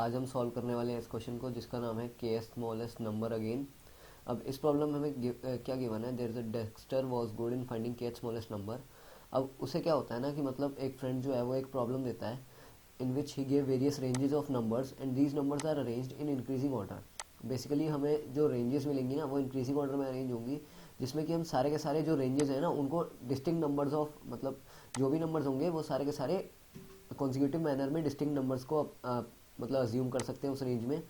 आज हम सॉल्व करने वाले हैं इस क्वेश्चन को जिसका नाम है के स्मॉलेस्ट नंबर अगेन। अब इस प्रॉब्लम में हमें क्या गिवन है, there is a Dexter was good in finding k smallest number. अब उसे क्या होता है ना कि मतलब एक फ्रेंड जो है वो एक प्रॉब्लम देता है in which he give various ranges of numbers and these numbers are arranged in increasing order. Basically हमें जो रेंजेस मिलेंगी ना वो इंक्रीजिंग ऑर्डर में अरेंज होंगी, जिसमें कि हम सारे के सारे जो रेंजेस हैं ना उनको डिस्टिंक्ट नंबर्स ऑफ मतलब जो भी नंबर्स होंगे वो सारे के सारे कॉन्जिक्यूटिव मैनर में डिस्टिंक्ट नंबर्स को मतलब अज्यूम कर सकते हैं उस रेंज में।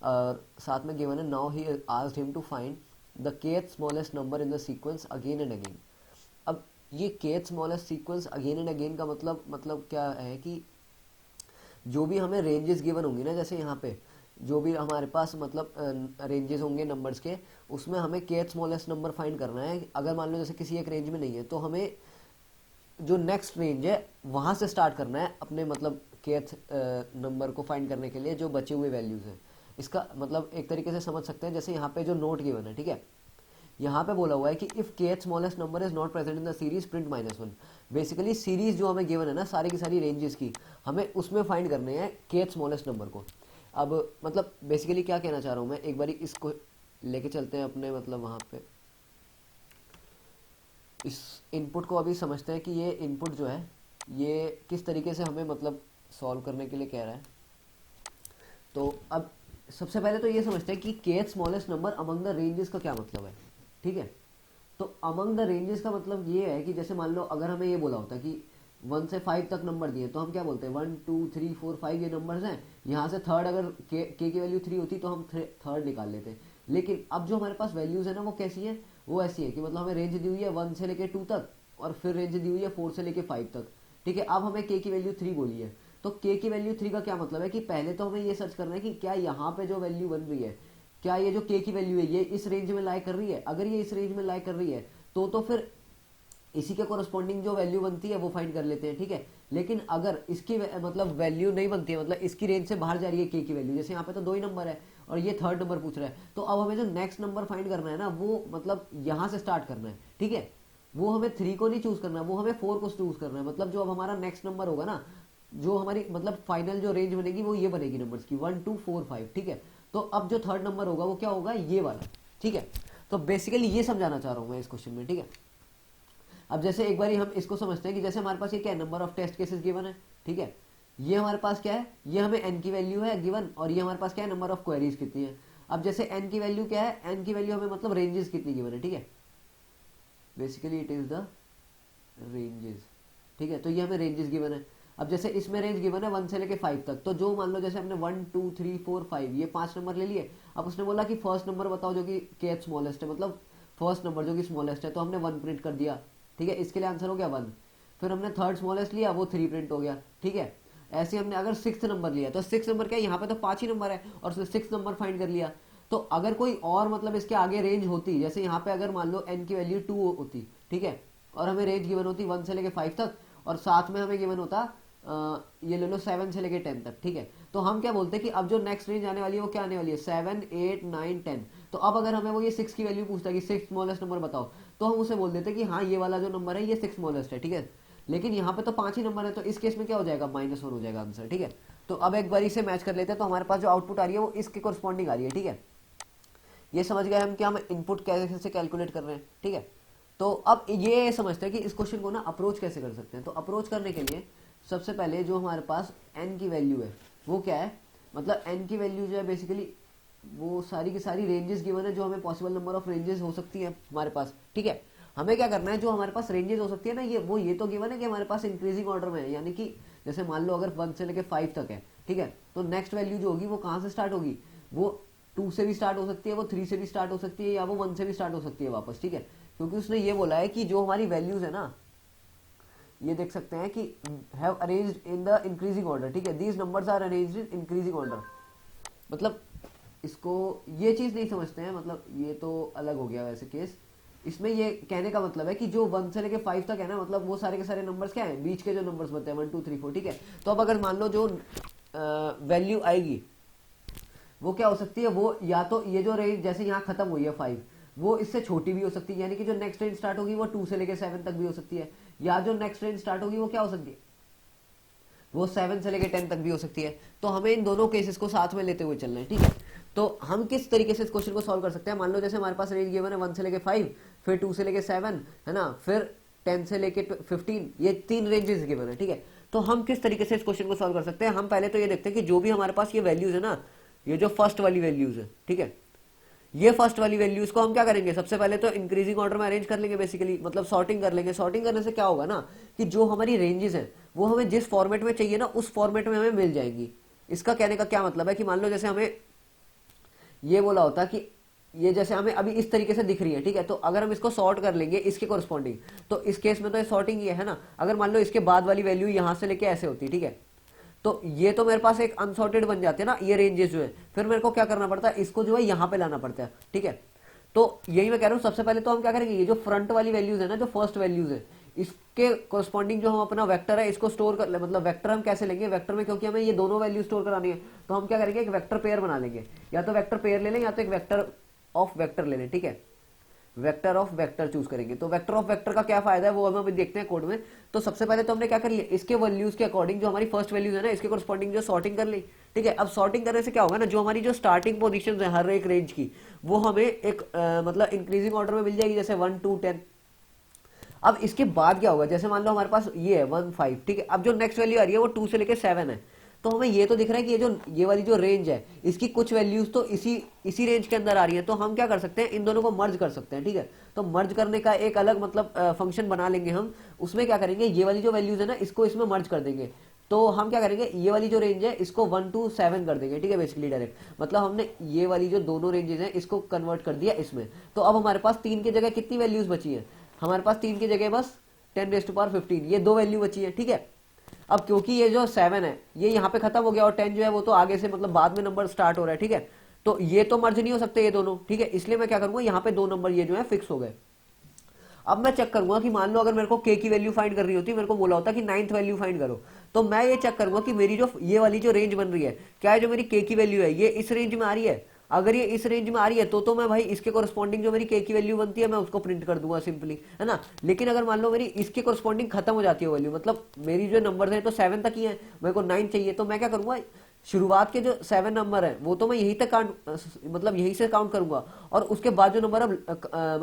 और साथ में गिवन है now he asked him to find the kth smallest number in the sequence again and again. अब ये kth smallest sequence again and again का मतलब क्या है कि जो भी हमें रेंजेस गिवन होंगी ना, जैसे यहाँ पे जो भी हमारे पास मतलब रेंजेस होंगे नंबर्स के, उसमें हमें केथ स्मॉलेस्ट नंबर फाइंड करना है। अगर मान लो जैसे किसी एक रेंज में नहीं है तो हमें जो नेक्स्ट रेंज है वहां से स्टार्ट करना है अपने मतलब केथ नंबर को फाइंड करने के लिए जो बचे हुए वैल्यूज हैं। इसका मतलब एक तरीके से समझ सकते हैं, जैसे यहाँ पे जो नोट गिवन है, ठीक है, यहाँ पे बोला हुआ है कि if kth smallest number is not present in the series print -1। Basically series जो हमें गिवन है ना सारी की सारी रेंजेस की, हमें उसमें फाइंड करने हैं केथ स्मॉलेस्ट नंबर को। अब मतलब बेसिकली क्या कहना चाह रहा हूँ मैं, एक बार इसको लेके चलते हैं अपने मतलब वहाँ पे इस इनपुट को अभी समझते हैं कि ये इनपुट जो है ये किस तरीके से हमें मतलब सॉल्व करने के लिए कह रहा है। तो अब सबसे पहले तो ये समझते हैं कि kth smallest number among the ranges का क्या मतलब है, ठीक है। तो अमंग द रेंजेस का मतलब ये है कि जैसे मान लो अगर हमें ये बोला होता है कि 1 से 5 तक नंबर दिए तो हम क्या बोलते हैं 1 2 3 4 5 ये नंबर्स हैं, यहाँ से थर्ड अगर के की वैल्यू 3 होती तो हम थर्ड निकाल लेते। लेकिन अब जो हमारे पास वैल्यूज है ना वो कैसी है, वो ऐसी है कि मतलब हमें रेंज दी हुई है 1 से लेके 2 तक और फिर रेंज दी हुई है 4 से लेके 5 तक, ठीक है। अब हमें के की वैल्यू 3 बोली है, तो के की वैल्यू 3 का क्या मतलब है कि पहले तो हमें ये सर्च करना है कि क्या यहाँ पे जो वैल्यू बन रही है, क्या ये जो के की वैल्यू है ये इस रेंज में लाई कर रही है। अगर ये इस रेंज में लाई कर रही है तो फिर इसी के कोरस्पॉन्डिंग जो वैल्यू बनती है वो फाइंड कर लेते हैं, ठीक है। लेकिन अगर इसकी मतलब वैल्यू नहीं बनती है, मतलब इसकी रेंज से बाहर जा रही है के की वैल्यू, जैसे यहाँ पे तो 2 ही नंबर है और ये थर्ड नंबर पूछ रहा है, तो अब हमें जो नेक्स्ट नंबर फाइंड करना है ना वो मतलब यहाँ से स्टार्ट करना है, ठीक है। वो हमें 3 को नहीं चूज करना, वो हमें 4 को चूज करना है। मतलब जो अब हमारा नेक्स्ट नंबर होगा ना, जो हमारी मतलब फाइनल जो रेंज बनेगी वो ये बनेगी नंबर्स की 1 2 4 5, ठीक है। तो अब जो थर्ड नंबर होगा वो क्या होगा, ये वाला, ठीक है। तो बेसिकली ये समझाना चाह रहा हूँ मैं इस क्वेश्चन में, ठीक है। अब जैसे एक बार हम इसको समझते हैं कि जैसे हमारे पास ये क्या है, number of test cases given है, ठीक है। ये हमारे पास क्या है, ये हमें एन की वैल्यू है गिवन, और ये हमारे पास क्या है, नंबर ऑफ क्वेरीज कितनी है। अब जैसे एन की वैल्यू क्या है, एन की वैल्यू हमें मतलब रेंजेस कितनी गिवन है, ठीक है। Basically it is the ranges, ठीक है। तो ये हमें रेंजेस गिवन है। अब जैसे इसमें रेंज गिवन है 1 से लेके 5 तक, तो जो मान लो जैसे हमने 1 2 3 4 5 ये 5 नंबर ले लिए। अब उसने बोला कि फर्स्ट नंबर बताओ जो कि केथ स्मॉलेस्ट है, मतलब फर्स्ट नंबर जो कि स्मॉलेस्ट है, तो हमने 1 प्रिंट कर दिया, ठीक है। इसके लिए आंसर हो गया 1। फिर हमने थर्ड स्मॉलेस्ट लिया, वो 3 प्रिंट हो गया, ठीक है। ऐसे हमने अगर 6th नंबर लिया तो 6 नंबर क्या है, यहाँ पे तो 5 ही नंबर है और 6 नंबर फाइंड कर लिया। तो अगर कोई और मतलब इसके आगे रेंज होती, जैसे यहाँ पे अगर मान लो n की वैल्यू 2 होती, ठीक है, और हमें रेंज गिवन होती 1 से लेके 5 तक, और साथ में हमें गिवन होता ये ले लो 7 से लेके 10 तक, ठीक है। तो हम क्या बोलते हैं कि अब जो नेक्स्ट रेंज आने वाली है वो क्या आने वाली है, 7 8 9 10। तो अब अगर हमें वो ये 6 की वैल्यू पूछता है कि 6 स्मॉलेस्ट नंबर बताओ, तो हम उसे बोल देते हैं कि हाँ ये वाला जो नंबर है ये 6 स्मॉलेस्ट है, ठीक है। लेकिन यहाँ पे तो 5 ही नंबर है, तो इस केस में क्या हो जाएगा, -1 हो जाएगा आंसर, ठीक है। तो अब एक बार इसे मैच कर लेते हैं, तो हमारे पास जो आउटपुट आ रही है वो इसके कोरस्पॉन्डिंग आ रही है, ठीक है। ये समझ गए हम कि हम इनपुट कैसे कैलकुलेट कर रहे हैं, ठीक है। तो अब ये समझते हैं कि इस क्वेश्चन को ना अप्रोच कैसे कर सकते हैं। तो अप्रोच करने के लिए सबसे पहले जो हमारे पास n की वैल्यू है वो क्या है, मतलब n की वैल्यू जो है बेसिकली वो सारी की सारी रेंजेस गिवन है, जो हमें पॉसिबल नंबर ऑफ रेंजेस हो सकती है हमारे पास, ठीक है। हमें क्या करना है, जो हमारे पास रेंजेस हो सकती है ना ये तो गिवन है कि हमारे पास इंक्रीजिंग ऑर्डर में है, यानी कि जैसे मान लो अगर 1 से लेके 5 तक है, ठीक है, तो नेक्स्ट वैल्यू जो होगी वो कहाँ से स्टार्ट होगी, वो 2 से भी स्टार्ट हो सकती है, वो 3 से भी स्टार्ट हो सकती है, या वो 1 से भी स्टार्ट हो सकती है वापस, ठीक है। क्योंकि उसने ये बोला है कि जो हमारी वैल्यूज है ना, ये देख सकते हैं कि have arranged in the increasing order, ठीक है, these numbers are arranged in increasing order. मतलब इसको ये चीज नहीं समझते हैं, मतलब ये तो अलग हो गया वैसे केस। इसमें ये कहने का मतलब है कि जो 1 से लेके 5 तक है ना, मतलब वो सारे के सारे नंबर्स क्या है, बीच के जो नंबर्स बनते हैं 1 2 3 4, ठीक है। तो अब अगर मान लो जो वैल्यू आएगी वो क्या हो सकती है, वो या तो ये जो रेंज जैसे यहाँ खत्म हुई है 5, वो इससे छोटी भी हो सकती है, यानी कि जो नेक्स्ट रेंज स्टार्ट होगी वो 2 से लेके 7 तक भी हो सकती है, या जो नेक्स्ट रेंज स्टार्ट होगी वो क्या हो सकती है, वो 7 से लेके 10 तक भी हो सकती है। तो हमें इन दोनों केसेस को साथ में लेते हुए चलना है, ठीक है। तो हम किस तरीके से इस क्वेश्चन को सॉल्व कर सकते हैं, मान लो जैसे हमारे पास रेंज गिवन है 1 से लेके 5, फिर 2 से लेके 7, है ना, फिर 10 से लेके 15, ये 3 रेंजेस गिवन है, ठीक है। तो हम किस तरीके से इस क्वेश्चन को सॉल्व कर सकते हैं, हम पहले तो ये देखते हैं कि जो भी हमारे पास ये वैल्यूज है ना, ये जो फर्स्ट वाली वैल्यूज है, ठीक है, ये फर्स्ट वाली वैल्यूज को हम क्या करेंगे, सबसे पहले तो इंक्रीजिंग ऑर्डर में अरेंज कर लेंगे, बेसिकली मतलब सॉर्टिंग कर लेंगे। सॉर्टिंग करने से क्या होगा ना कि जो हमारी रेंजेस हैं वो हमें जिस फॉर्मेट में चाहिए ना उस फॉर्मेट में हमें मिल जाएंगी। इसका कहने का क्या मतलब है कि मान लो जैसे हमें ये बोला होता कि ये जैसे हमें अभी इस तरीके से दिख रही है, ठीक है, तो अगर हम इसको सॉर्ट कर लेंगे इसके कोरस्पॉन्डिंग, तो इस केस में तो ये सॉर्टिंग ही है ना। अगर मान लो इसके बाद वाली वैल्यू यहां से लेके ऐसे होती, ठीक है, तो ये तो मेरे पास एक अनसॉर्टेड बन जाते हैं ना ये रेंजेस जो है, फिर मेरे को क्या करना पड़ता है, इसको जो है यहाँ पे लाना पड़ता है, ठीक है। तो यही मैं कह रहा हूँ, सबसे पहले तो हम क्या करेंगे, ये जो फ्रंट वाली वैल्यूज है ना, जो फर्स्ट वैल्यूज है, इसके कोरस्पॉन्डिंग जो हम अपना वेक्टर है इसको स्टोर कर, मतलब वेक्टर हम कैसे लेंगे, वेक्टर में क्योंकि हमें ये दोनों वैल्यू स्टोर करानी है, तो हम क्या करेंगे, एक वेक्टर पेयर बना लेंगे, या तो वेक्टर पेयर ले लें या तो एक वेक्टर ऑफ वेक्टर ले लें, ठीक है, वेक्टर ऑफ वेक्टर चूज करेंगे। तो वेक्टर ऑफ वेक्टर का क्या फायदा है वो हम अभी देखते हैं कोड में। तो सबसे पहले तो हमने क्या कर लिया, इसके वैल्यूज के अकॉर्डिंग जो हमारी फर्स्ट वैल्यूज है ना इसके कोरस्पॉन्डिंग जो सॉर्टिंग कर ली, ठीक है। अब सॉर्टिंग करने से क्या होगा ना, जो हमारी जो स्टार्टिंग पोजीशंस है हर एक रेंज की, वो हमें एक मतलब इंक्रीजिंग ऑर्डर में मिल जाएगी, जैसे 1 2 10। अब इसके बाद क्या होगा, जैसे मान लो हमारे पास ये है 1 5, ठीक है, अब जो नेक्स्ट वैल्यू आ रही है वो 2 से लेके 7 है, तो हमें ये तो दिख रहा है कि ये वाली जो रेंज है इसकी कुछ वैल्यूज तो इसी रेंज के अंदर आ रही है, तो हम क्या कर सकते हैं, इन दोनों को मर्ज कर सकते हैं, ठीक है। तो मर्ज करने का एक अलग मतलब फंक्शन बना लेंगे हम, उसमें क्या करेंगे, ये वाली जो वैल्यूज है ना इसको इसमें मर्ज कर देंगे। तो हम क्या करेंगे, ये वाली जो रेंज है इसको 1 to 7 कर देंगे, ठीक है, बेसिकली डायरेक्ट मतलब हमने ये वाली जो दोनों रेंजेस हैं इसको कन्वर्ट कर दिया इसमें। तो अब हमारे पास 3 की जगह कितनी वैल्यूज बची है, हमारे पास 3 की जगह बस 10⁻15 ये 2 वैल्यू बची है, ठीक है। अब क्योंकि ये जो 7 है ये यहाँ पे खत्म हो गया और 10 जो है वो तो आगे से मतलब बाद में नंबर स्टार्ट हो रहा है, ठीक है, तो ये तो मर्ज नहीं हो सकते ये दोनों, ठीक है, इसलिए मैं क्या करूंगा, यहाँ पे 2 नंबर ये जो है फिक्स हो गए। अब मैं चेक करूंगा कि मान लो अगर मेरे को के की वैल्यू फाइंड करनी होती, मेरे को बोला होता कि 9th वैल्यू फाइंड करो, तो मैं ये चेक करूंगा कि मेरी जो ये वाली जो रेंज बन रही है, क्या है जो मेरी के की वैल्यू है ये इस रेंज में आ रही है। अगर ये इस रेंज में आ रही है तो मैं भाई इसके कोरस्पॉन्डिंग जो मेरी के की वैल्यू बनती है मैं उसको प्रिंट कर दूंगा सिंपली, है ना। लेकिन अगर मान लो मेरी इसके कोरस्पॉन्डिंग खत्म हो जाती है वैल्यू, मतलब मेरी जो नंबर है तो 7 तक ही है, मेरे को 9 चाहिए, तो मैं क्या करूंगा, शुरुआत के जो 7 नंबर है वो तो मैं यही तक काउंट मतलब यही से काउंट करूंगा, और उसके बाद जो नंबर अब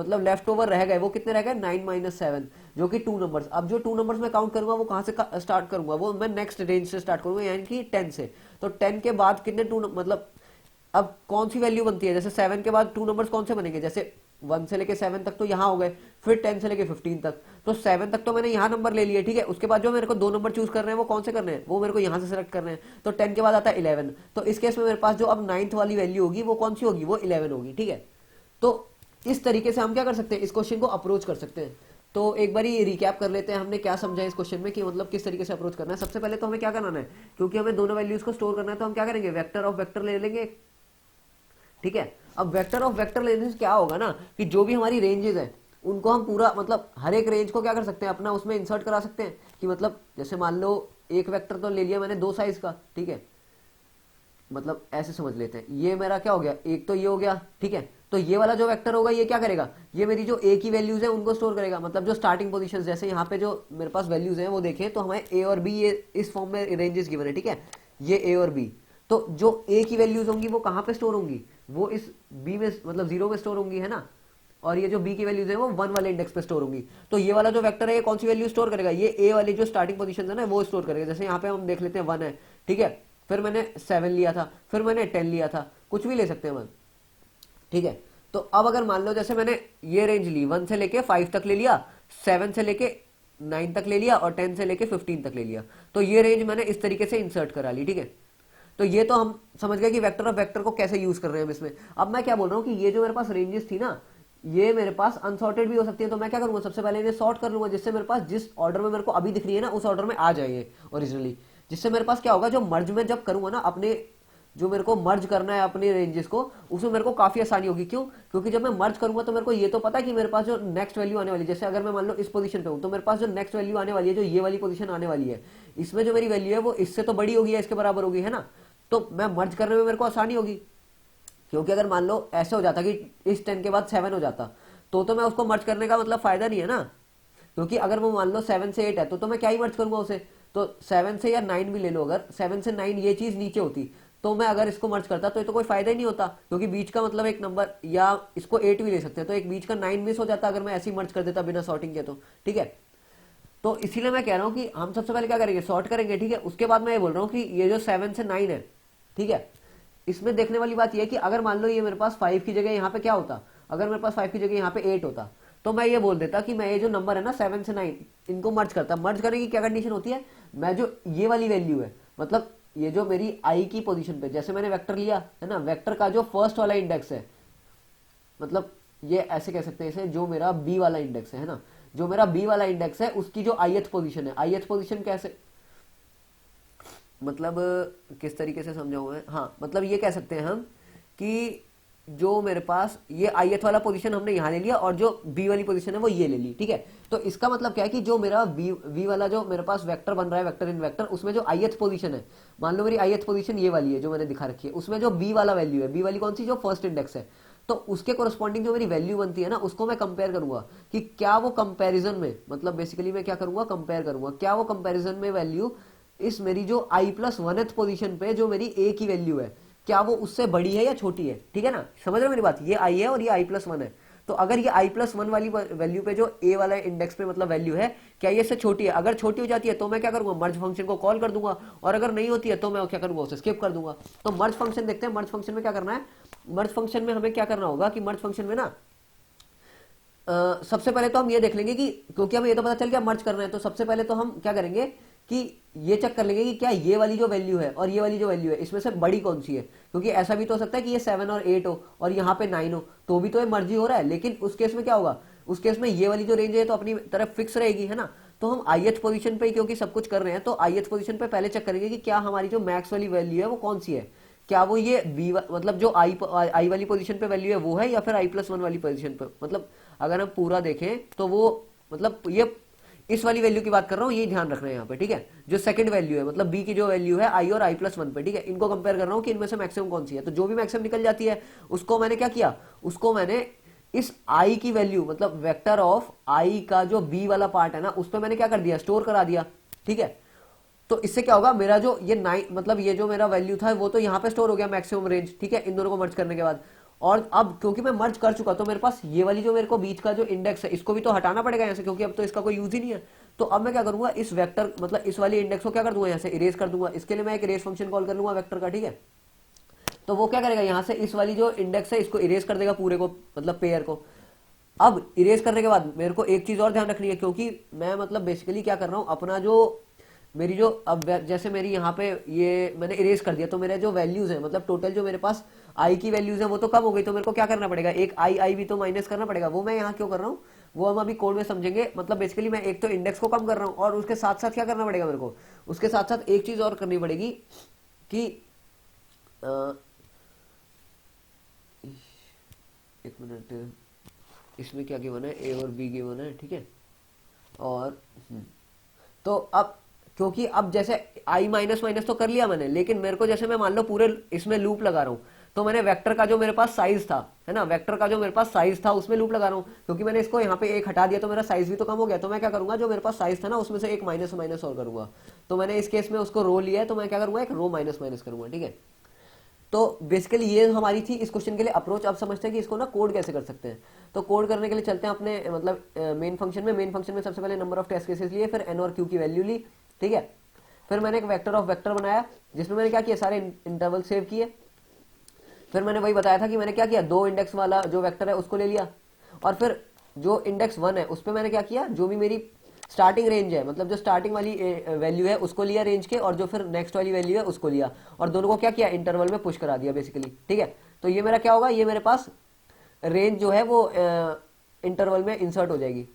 मतलब लेफ्ट ओवर रह गए वो कितने रह गए, 9 - 7 जो कि 2 नंबर्स। अब जो 2 नंबर्स मैं काउंट करूंगा वो कहां से स्टार्ट करूंगा, वो मैं नेक्स्ट रेंज से स्टार्ट करूंगा, यानी कि 10 से। तो 10 के बाद कितने 2 मतलब अब कौन सी वैल्यू बनती है, जैसे 7 के बाद 2 नंबर्स कौन से बनेंगे, जैसे 1 से लेके 7 तक तो यहाँ हो गए, फिर 10 से लेके 15 तक, तो 7 तक तो मैंने यहाँ नंबर ले लिए, ठीक है। उसके बाद जो मेरे को 2 नंबर चूज करने हैं वो कौन से करने हैं, वो मेरे को यहाँ से सेलेक्ट करने हैं, तो 10 के बाद आता है 11। तो इस केस में मेरे पास जो अब 9th वाली वैल्यू होगी वो कौन सी होगी, वो 11 होगी, ठीक है। तो इस तरीके से हम क्या कर सकते हैं, इस क्वेश्चन को अप्रोच कर सकते हैं। तो एक बार रिकैप कर लेते हैं हमने क्या समझा इस क्वेश्चन में कि मतलब किस तरीके से अप्रोच करना है। सबसे पहले तो हमें क्या करना है, क्योंकि हमें दोनों वैल्यूज को स्टोर करना है, तो हम क्या करेंगे, वेक्टर ऑफ वेक्टर ले लेंगे, ठीक है। अब वेक्टर ऑफ वेक्टर लेने से क्या होगा ना कि जो भी हमारी रेंजेस है उनको हम पूरा मतलब हर एक रेंज को क्या कर सकते हैं, अपना उसमें इंसर्ट करा सकते हैं, कि मतलब जैसे मान लो एक वेक्टर तो ले लिया मैंने 2 साइज का, ठीक है, मतलब ऐसे समझ लेते हैं, ये मेरा क्या हो गया, एक तो ये हो गया, ठीक है। तो ये वाला जो वेक्टर होगा ये क्या करेगा, ये मेरी जो ए की वैल्यूज है उनको स्टोर करेगा, मतलब जो स्टार्टिंग पोजीशन, जैसे यहाँ पे जो मेरे पास वैल्यूज हैं वो देखें तो हमें ए और बी ये इस फॉर्म में रेंजेस गिवन है, ठीक है, ये ए और बी। तो जो ए की वैल्यूज होंगी वो कहाँ पे स्टोर होंगी, वो इस बी में मतलब 0 में स्टोर होंगी, है ना, और ये जो बी की वैल्यूज है वो 1 वाले इंडेक्स पे स्टोर होंगी। तो ये वाला जो वेक्टर है ये कौन सी वैल्यू स्टोर करेगा, ये ए वाली जो स्टार्टिंग पोजीशन है ना वो स्टोर करेगा। जैसे यहाँ पे हम देख लेते हैं 1 है, ठीक है, फिर मैंने 7 लिया था, फिर मैंने 10 लिया था, कुछ भी ले सकते हैं मन, ठीक है। तो अब अगर मान लो जैसे मैंने ये रेंज ली 1 से लेके 5 तक ले लिया, 7 से लेके 9 तक ले लिया और 10 से लेके 15 तक ले लिया, तो ये रेंज मैंने इस तरीके से इंसर्ट करा ली, ठीक है। तो ये तो हम समझ गए कि वेक्टर ऑफ वेक्टर को कैसे यूज कर रहे हैं हम इसमें। अब मैं क्या बोल रहा हूँ कि ये जो मेरे पास रेंजेस थी ना ये मेरे पास अनसॉर्टेड भी हो सकती है, तो मैं क्या करूंगा, सबसे पहले इन्हें सॉर्ट कर लूंगा, जिससे मेरे पास जिस ऑर्डर में मेरे को अभी दिख रही है ना उस ऑर्डर में आ जाए ओरिजिनली, जिससे मेरे पास क्या होगा, जो मर्ज में जब करूंगा ना अपने जो मेरे को मर्ज करना है अपने रेंजेस को, उसमें मेरे को काफी आसानी होगी। क्यों, क्योंकि जब मैं मर्ज करूंगा तो मेरे को ये तो पता है कि मेरे पास जो नेक्स्ट वैल्यू आने वाली है, जैसे अगर मैं मान लो इस पोजीशन पे हूं तो मेरे पास जो नेक्स्ट वैल्यू आने वाली है, जो ये वाली पोजीशन आने वाली है, इसमें जो मेरी वैल्यू है वो इससे तो बड़ी होगी या इसके बराबर होगी, है ना। तो मैं मर्ज करने में मेरे को आसानी होगी, क्योंकि अगर मान लो ऐसे हो जाता कि इस 10 के बाद 7 हो जाता तो मैं उसको मर्ज करने का मतलब फायदा नहीं है ना, क्योंकि अगर वो मान लो 7 से 8 है तो मैं क्या ही मर्ज करूंगा उसे, तो 7 से या 9 भी ले लो, अगर 7 से 9 ये चीज नीचे होती तो मैं अगर इसको मर्ज करता तो ये तो कोई फायदा ही नहीं होता, क्योंकि बीच का मतलब एक नंबर, या इसको 8 भी ले सकते हैं, तो एक बीच का 9 मिस हो जाता अगर मैं ऐसे ही मर्ज कर देता बिना सॉर्टिंग के। तो ठीक है, तो इसीलिए मैं कह रहा हूं कि हम सबसे पहले क्या करेंगे, सॉर्ट करेंगे। ठीक है, उसके बाद मैं ये बोल रहा हूँ कि ये जो 7 से 9 है, ठीक है, इसमें देखने वाली बात यह है कि अगर मान लो ये मेरे पास 5 की जगह यहाँ पे क्या होता, अगर मेरे पास 5 की जगह यहाँ पे 8 होता, तो मैं ये बोल देता कि मैं ये जो नंबर है ना 7 से 9 इनको मर्ज करता। मर्ज करने की क्या कंडीशन होती है, मैं जो ये वाली वैल्यू है, मतलब ये जो मेरी आई की पोजीशन पे, जैसे मैंने वेक्टर लिया है ना, वेक्टर का जो फर्स्ट वाला इंडेक्स है, मतलब ये ऐसे कह सकते हैं इसे, जो मेरा बी वाला इंडेक्स है ना, जो मेरा बी वाला इंडेक्स है उसकी जो आईएथ पोजीशन है, आईएथ पोजीशन कैसे, मतलब किस तरीके से समझाऊं मैं, हाँ मतलब ये कह सकते हैं हम कि जो मेरे पास ये आईएथ वाला पोजीशन हमने यहाँ ले लिया और जो बी वाली पोजीशन है वो ये ले ली। ठीक है, तो इसका मतलब क्या है कि जो मेरा बी वाला जो मेरे पास वेक्टर बन रहा है, वेक्टर इन वेक्टर, उसमें जो आईएथ पोजीशन है, मान लो मेरी आईएथ पोजीशन ये वाली है जो मैंने दिखा रखी है, उसमें जो बी वाला वैल्यू है, बी वाली कौन सी, जो फर्स्ट इंडेक्स है, तो उसके कोरस्पॉन्डिंग जो मेरी वैल्यू बनती है ना, उसको मैं कंपेयर करूंगा कि क्या वो कंपैरिजन में, मतलब बेसिकली मैं क्या करूंगा, कंपेयर करूंगा क्या वो कंपैरिजन में वैल्यू इस मेरी जो आई प्लस 1th पोजीशन पे जो मेरी ए की वैल्यू है, क्या वो उससे बड़ी है या छोटी है। ठीक है ना, समझ रहे हो मेरी बात, ये आई है और ये आई प्लस 1 है, तो अगर ये आई प्लस 1 वाली वैल्यू पे जो ए वाला इंडेक्स पे मतलब वैल्यू है, क्या ये इससे छोटी है, अगर छोटी हो जाती है तो मैं क्या करूंगा, मर्ज फंक्शन को कॉल कर दूंगा, और अगर नहीं होती है तो मैं क्या करूंगा, उसे स्किप कर दूंगा। तो मर्ज फंक्शन देखते हैं, मर्ज फंक्शन में क्या करना है, मर्ज फंक्शन में हमें क्या करना होगा कि मर्ज फंक्शन में ना सबसे पहले तो हम ये देख लेंगे कि, क्योंकि हमें ये तो पता चल गया मर्ज करना है, तो सबसे पहले तो हम क्या करेंगे कि ये चेक कर लेंगे कि क्या ये वाली जो वैल्यू है और ये वाली जो वैल्यू है इसमें से बड़ी कौन सी है, क्योंकि ऐसा भी तो हो सकता है कि ये 7 और 8 हो और यहाँ पे 9 हो, तो भी तो ये मर्जी हो रहा है, लेकिन उस केस में क्या होगा, उस केस में ये वाली जो रेंज है तो अपनी तरफ फिक्स रहेगी, है ना। तो हम आईएथ पोजीशन पे क्योंकि सब कुछ कर रहे हैं, तो आईएथ पोजीशन पे पहले चेक करेंगे कि क्या हमारी जो मैक्स वाली वैल्यू है वो कौन सी है, क्या वो ये बी मतलब जो आई वाली पोजीशन पे वैल्यू है वो है, या फिर आई प्लस 1 वाली पोजीशन पे, मतलब अगर हम पूरा देखें तो वो मतलब ये इस वाली वैल्यू की बात कर रहा हूं, ये ध्यान रखना है यहाँ पे। ठीक है, जो सेकंड वैल्यू है मतलब बी की जो वैल्यू है आई और आई प्लस 1 पे, ठीक है, इनको कंपेयर कर रहा हूं कि इनमें से मैक्सिमम कौन सी है, तो जो भी मैक्सिमम निकल जाती है उसको मैंने क्या किया, उसको मैंने इस आई की वैल्यू मतलब वेक्टर ऑफ आई का जो बी वाला पार्ट है ना, उस पर मैंने क्या कर दिया, स्टोर करा दिया। ठीक है, तो इससे क्या होगा, मेरा जो ये 9 मतलब ये जो मेरा वैल्यू था वो तो यहाँ पे स्टोर हो गया मैक्सिमम रेंज। ठीक है, इन दोनों को मर्ज करने के बाद, और अब क्योंकि मैं मर्ज कर चुका तो मेरे पास ये वाली जो मेरे को बीच का जो इंडेक्स है इसको भी तो हटाना पड़ेगा यहाँ से, क्योंकि अब तो इसका कोई यूज ही नहीं है। तो अब मैं क्या करूंगा, इस वेक्टर मतलब इस वाली इंडेक्स को क्या कर दूंगा, यहाँ से इरेज कर दूंगा। इसके लिए मैं एक इरेज फंक्शन कॉल कर लूंगा वेक्टर का। ठीक है, तो वो क्या करेगा, यहाँ से इस वाली जो इंडेक्स है इसको इरेज कर देगा पूरे को, मतलब पेयर को। अब इरेज करने के बाद मेरे को एक चीज और ध्यान रखनी है, क्योंकि मैं मतलब बेसिकली क्या कर रहा हूँ, अपना जो मेरी जो अब जैसे मेरी यहाँ पे ये मैंने इरेज कर दिया, तो मेरे जो वैल्यूज है मतलब टोटल जो मेरे पास आई की वैल्यूज है वो तो कम हो गई, तो मेरे को क्या करना पड़ेगा, एक आई आई भी तो माइनस करना पड़ेगा। वो मैं यहाँ क्यों कर रहा हूँ वो हम अभी कोड में समझेंगे। मतलब बेसिकली मैं एक तो इंडेक्स को कम कर रहा हूँ और उसके साथ साथ क्या करना पड़ेगा मेरे को, उसके साथ साथ एक चीज और करनी पड़ेगी कि एक मिनट, इसमें क्या गिवन है, ए और बी गिवन है। ठीक है, और तो अब क्योंकि अब जैसे आई माइनस माइनस तो कर लिया मैंने, लेकिन मेरे को जैसे मैं मान लो पूरे इसमें लूप लगा रहा हूं, तो मैंने वेक्टर का जो मेरे पास साइज था, है ना, वेक्टर का जो मेरे पास साइज था उसमें लूप लगा रहा हूं, क्योंकि मैंने इसको यहाँ पे एक हटा दिया तो मेरा साइज भी तो कम हो गया। तो मैं क्या करूंगा, जो मेरे पास साइज था ना उसमें से एक माइनस माइनस और करूंगा। तो मैंने इस केस में उसको रो लिया है, तो मैं क्या करूंगा, एक रो माइनस माइनस करूंगा। ठीक है, तो बेसिकली ये हमारी थी इस क्वेश्चन के लिए अप्रोच। अब समझते हैं कि इसको ना कोड कैसे कर सकते हैं। तो कोड करने के लिए चलते हैं अपने मतलब मेन फंक्शन में। मेन फंक्शन में सबसे पहले नंबर ऑफ टेस्ट केसेस लिए, फिर एन और क्यू की वैल्यू ली। ठीक है, फिर मैंने एक वेक्टर ऑफ वेक्टर बनाया जिसमें मैंने क्या किया, सारे इंटरवल सेव किए। फिर मैंने वही बताया था कि मैंने क्या किया, 2 इंडेक्स वाला जो वेक्टर है उसको ले लिया, और फिर जो इंडेक्स 1 है उस पर मैंने क्या किया, जो भी मेरी स्टार्टिंग रेंज है मतलब जो स्टार्टिंग वाली वैल्यू है उसको लिया रेंज के, और जो फिर नेक्स्ट वाली वैल्यू है उसको लिया, और दोनों को क्या किया, इंटरवल में पुश करा दिया बेसिकली। ठीक है, तो ये मेरा क्या होगा, ये मेरे पास रेंज जो है वो इंटरवल में इंसर्ट हो जाएगी।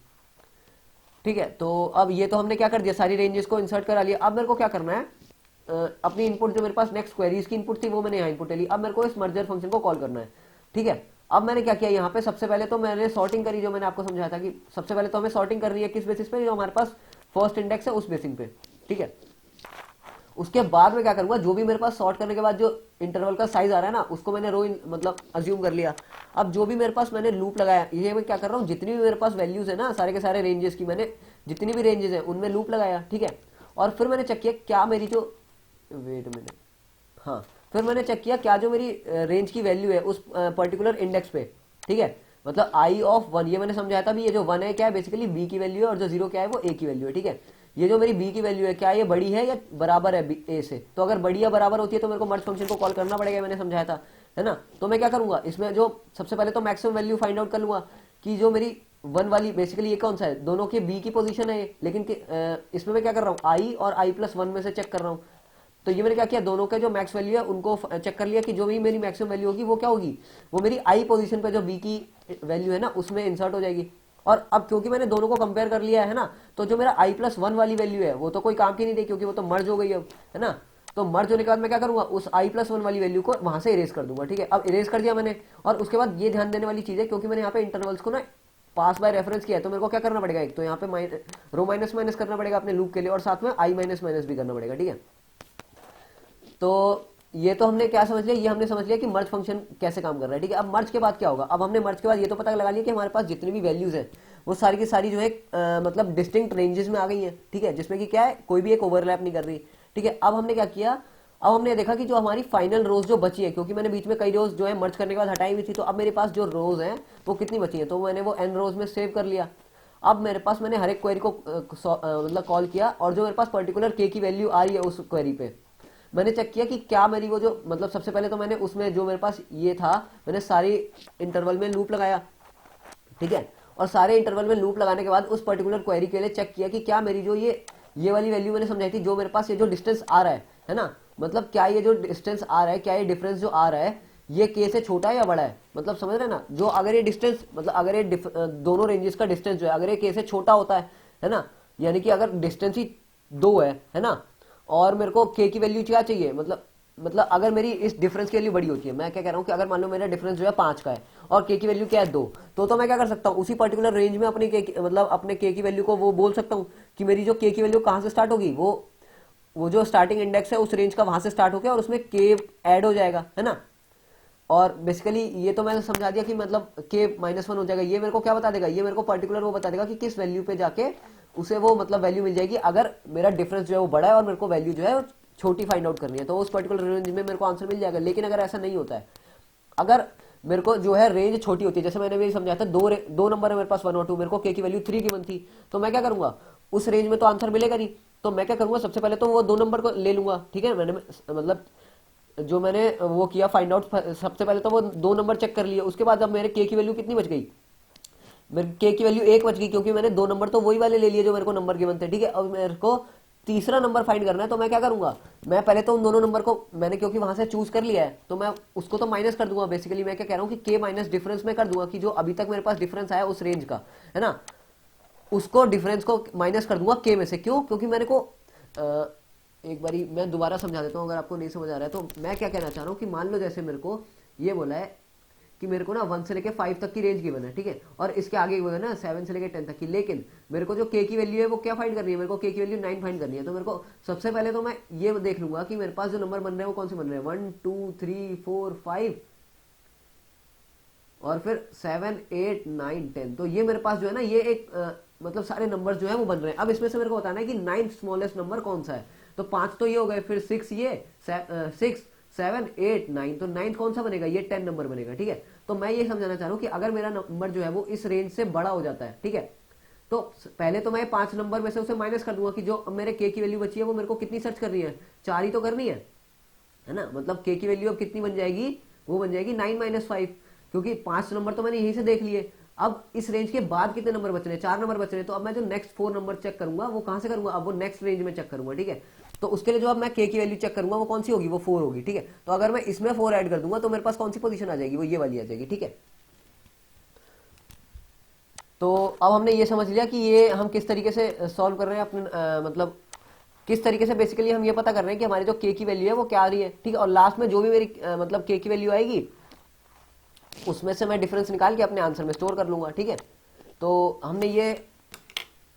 ठीक है, तो अब ये तो हमने क्या कर दिया, सारी रेंजेस को इंसर्ट करा लिया। अब मेरे को क्या करना है, अपनी इनपुट जो मेरे पास नेक्स्ट क्वेरीज की इनपुट थी वो मैंने यहाँ इनपुट ले ली। अब मेरे को इस मर्जर फंक्शन को कॉल करना है। ठीक है, अब मैंने क्या किया, यहाँ पे सबसे पहले तो मैंने सॉर्टिंग करी, जो मैंने आपको समझाया था कि सबसे पहले तो हमें सॉर्टिंग करनी है किस बेसिस पे, जो हमारे पास फर्स्ट इंडेक्स है उस बेसिस पे। ठीक है, उसके बाद में क्या करूंगा, जो भी मेरे पास सॉर्ट करने के बाद जो इंटरवल का साइज आ रहा है ना उसको मैंने रो मतलब अज्यूम कर लिया। अब जो भी मेरे पास मैंने लूप लगाया, ये मैं क्या कर रहा हूँ, जितनी भी मेरे पास वैल्यूज है ना सारे के सारे रेंजेस की, मैंने जितनी भी रेंजेस है उनमें लूप लगाया। ठीक है, और फिर मैंने चेक किया क्या मेरी जो, वेट मिनट, हाँ, फिर मैंने चेक किया क्या जो मेरी रेंज की वैल्यू है उस पर्टिकुलर इंडेक्स पे, ठीक है, मतलब आई ऑफ वन, ये मैंने समझाया था भी, ये जो वन है क्या है बेसिकली बी की वैल्यू है, और जो जीरो क्या है वो ए की वैल्यू है, ठीक है। ये जो मेरी बी की वैल्यू है क्या ये बड़ी है या बराबर है ए से, तो अगर बड़ी या बराबर होती है तो मेरे को मर्ज फंक्शन को कॉल करना पड़ेगा, मैंने समझाया था, है ना। तो मैं क्या करूंगा इसमें, जो सबसे पहले तो मैक्सिमम वैल्यू फाइंड आउट कर लूंगा कि जो मेरी वन वाली, बेसिकली ये कौन सा है, दोनों के बी की पोजीशन है ये, लेकिन इसमें मैं क्या कर रहा हूँ आई और आई प्लस वन में से चेक कर रहा हूँ। तो ये मैंने क्या किया, दोनों के जो मैक्स वैल्यू है उनको चेक कर लिया कि जो भी मेरी मैक्सिमम वैल्यू होगी वो क्या होगी, वो मेरी आई पोजीशन पे जो बी की वैल्यू है ना उसमें इंसर्ट हो जाएगी। और अब क्योंकि मैंने दोनों को कंपेयर कर लिया है ना, तो जो मेरा आई प्लस वन वाली वैल्यू है वो तो कोई काम की नहीं थी क्योंकि वो तो मर्ज हो गई अब, है ना। तो मर्ज होने के बाद मैं क्या करूंगा, उस आई प्लस वन वाली वैल्यू को वहां से इरेज कर दूंगा, ठीक है। अब इरेज कर दिया मैंने, और उसके बाद ये ध्यान देने वाली चीज है क्योंकि मैंने यहाँ पे इंटरवल्स को ना पास बाय रेफरेंस किया है, तो मेरे को क्या करना पड़ेगा, एक तो यहाँ पे रो माइनस माइनस करना पड़ेगा अपने लूप के लिए, और साथ में आई माइनस माइनस भी करना पड़ेगा, ठीक है। तो ये तो हमने क्या समझ लिया, ये हमने समझ लिया कि मर्ज फंक्शन कैसे काम कर रहा है, ठीक है। अब मर्ज के बाद क्या होगा, अब हमने मर्ज के बाद ये तो पता लगा लिया कि हमारे पास जितनी भी वैल्यूज है वो सारी की सारी जो है मतलब डिस्टिंक्ट रेंजेस में आ गई है, ठीक है, जिसमें कि क्या है कोई भी एक ओवरलैप नहीं कर रही, ठीक है। अब हमने क्या किया, अब हमने देखा कि जो हमारी फाइनल रोज जो बची है, क्योंकि मैंने बीच में कई रोज जो है मर्ज करने के बाद हटाई हुई थी, तो अब मेरे पास जो रोज हैं वो कितनी बची है, तो मैंने वो एन रोज में सेव कर लिया। अब मेरे पास मैंने हर एक क्वेरी को मतलब कॉल किया, और जो मेरे पास पर्टिकुलर के की वैल्यू आ रही है उस क्वेरी पे मैंने चेक किया कि क्या मेरी वो जो, मतलब सबसे पहले तो मैंने उसमें जो मेरे पास ये था मैंने सारी इंटरवल में लूप लगाया, ठीक है। और सारे इंटरवल में लूप लगाने के बाद उस पर्टिकुलर क्वेरी के लिए चेक किया कि क्या मेरी जो ये वाली वैल्यू मैंने समझाई थी, जो मेरे पास ये जो डिस्टेंस आ रहा है ना, मतलब क्या ये जो डिस्टेंस आ रहा है, क्या ये डिफरेंस जो आ रहा है ये के से छोटा है या बड़ा है, मतलब समझ रहे हैं ना, जो अगर ये डिस्टेंस, मतलब अगर ये दोनों रेंजेस का डिस्टेंस जो है अगर ये के से छोटा होता है ना, यानी कि अगर डिस्टेंस ही दो है ना, और मेरे को के की वैल्यू क्या चाहिए, मतलब अगर मेरी इस डिफरेंस की वैल्यू बड़ी होती है, मैं क्या कह रहा हूँ कि अगर मान लो मेरा डिफरेंस जो है 5 का है और के की वैल्यू क्या है 2, तो मैं क्या कर सकता हूँ उसी पर्टिकुलर रेंज में अपने मतलब अपने के की वैल्यू को वो बोल सकता हूँ कि मेरी जो के की वैल्यू कहाँ से स्टार्ट होगी, वो जो स्टार्टिंग इंडेक्स है उस रेंज का वहां से स्टार्ट होकर और उसमें के ऐड हो जाएगा, है ना। और बेसिकली ये तो मैंने समझा दिया कि मतलब के -1 हो जाएगा, ये मेरे को क्या बता देगा, ये मेरे को पर्टिकुलर वो बता देगा कि किस वैल्यू पे जाके उसे वो मतलब वैल्यू मिल जाएगी अगर मेरा डिफरेंस जो है वो बड़ा है और मेरे को वैल्यू जो है छोटी फाइंड आउट करनी है, तो उस पर्टिकुलर रेंज में मेरे को आंसर मिल जाएगा। लेकिन अगर ऐसा नहीं होता है, अगर मेरे को जो है रेंज छोटी होती है, जैसे मैंने भी समझाया था, दो नंबर है मेरे पास 1 और 2, मेरे को के की वैल्यू 3 गिवन थी, तो मैं क्या करूंगा उस रेंज में तो आंसर मिलेगा नहीं, तो मैं क्या करूंगा सबसे पहले तो वो 2 नंबर को ले लूंगा, ठीक है। मैंने मतलब जो मैंने वो किया फाइंड आउट, सबसे पहले तो वो 2 नंबर चेक कर लिए, उसके बाद अब मेरे के की वैल्यू कितनी बच गई, मेरे के की वैल्यू 1 बच गई, क्योंकि मैंने 2 नंबर तो वही वाले ले लिए जो मेरे को नंबर गिवन थे, ठीक है। अब मेरे को तीसरा नंबर फाइंड करना है, तो मैं क्या करूंगा, मैं पहले तो उन दोनों नंबर को मैंने क्योंकि वहां से चूज कर लिया है तो मैं उसको तो माइनस कर दूंगा। बेसिकली मैं क्या कह रहा हूँ कि के माइनस डिफरेंस में कर दूंगा कि जो अभी तक मेरे पास डिफरेंस आया उस रेंज का, है ना, उसको डिफरेंस को माइनस कर दूंगा के में से। क्यों, क्योंकि मैंने को एक बारी मैं दोबारा समझा देता हूँ अगर आपको नहीं समझ आ रहा है। तो मैं क्या कहना चाह रहा हूँ कि मान लो जैसे मेरे को ये बोला है कि मेरे को ना 1 से लेके 5 तक की रेंज गिवन है, ठीक है, और इसके आगे वो है ना 7 से लेके 10 तक की, लेकिन मेरे को जो के की वैल्यू है वो क्या फाइंड करनी है, मेरे को के की वैल्यू 9 फाइंड करनी है। तो मेरे को सबसे पहले तो मैं ये देख लूंगा कि मेरे पास जो नंबर बन रहे हैं वो कौन से बन रहे हैं, 1 2 3 4 5 और फिर 7 8 9 10। तो ये मेरे पास जो है ना ये एक मतलब सारे नंबर जो है वो बन रहे हैं। अब इसमें से मेरे को बताना है कि 9th स्मॉलेस्ट नंबर कौन सा है। तो 5 तो ये हो गए, फिर 6 ये 6 7 8 9, तो 9th कौन सा बनेगा, ये 10 नंबर बनेगा, ठीक है। तो मैं ये समझाना चाह रहा हूँ कि अगर मेरा नंबर जो है वो इस रेंज से बड़ा हो जाता है, ठीक है, तो पहले तो मैं 5 नंबर में से उसे माइनस कर दूंगा कि जो मेरे के की वैल्यू बची है वो मेरे को कितनी सर्च करनी है, 4 ही तो करनी है ना। मतलब के की वैल्यू अब कितनी बन जाएगी, वो बन जाएगी 9 - 5, क्योंकि 5 नंबर तो मैंने यहीं से देख लिए। अब इस रेंज के बाद कितने नंबर बच रहे हैं, 4 नंबर बच रहे हैं। तो अब मैं जो नेक्स्ट 4 नंबर चेक करूंगा वो कहां से करूंगा, अब वो नेक्स्ट रेंज में चेक करूंगा, ठीक है। तो उसके लिए जो अब मैं के की वैल्यू चेक करूंगा वो कौन सी होगी, वो 4 होगी, ठीक है। तो अगर मैं इसमें 4 ऐड कर दूंगा तो मेरे पास कौन सी पोजीशन आ जाएगी, वो ये वाली आ जाएगी, ठीक है। तो अब हमने ये समझ लिया कि ये हम किस तरीके से सॉल्व कर रहे हैं अपने मतलब किस तरीके से बेसिकली हम ये पता कर रहे हैं कि हमारी जो के की वैल्यू है वो क्या आ रही है, ठीक है। और लास्ट में जो भी मेरी मतलब के की वैल्यू आएगी उसमें से मैं डिफरेंस निकाल के अपने आंसर में स्टोर कर लूंगा, ठीक है। तो हमने ये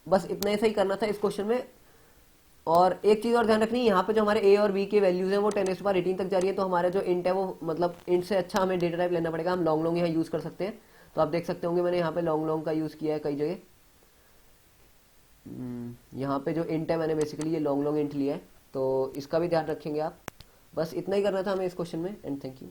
बस इतना ही करना था इस क्वेश्चन में। और एक चीज और ध्यान रखनी है, यहाँ पे जो हमारे ए और बी के वैल्यूज हैं वो 10⁻18 तक जा रही है, तो हमारा जो इंट है वो मतलब इंट से अच्छा हमें डेटा टाइप लेना पड़ेगा। हम लॉन्ग लॉन्ग यहाँ यूज कर सकते हैं, तो आप देख सकते होंगे मैंने यहाँ पे लॉन्ग लॉन्ग का यूज किया है कई जगह। यहाँ पे जो इंट है मैंने बेसिकली ये लॉन्ग लॉन्ग इंट लिया है, तो इसका भी ध्यान रखेंगे आप। बस इतना ही करना था हमें इस क्वेश्चन में, एंड थैंक यू।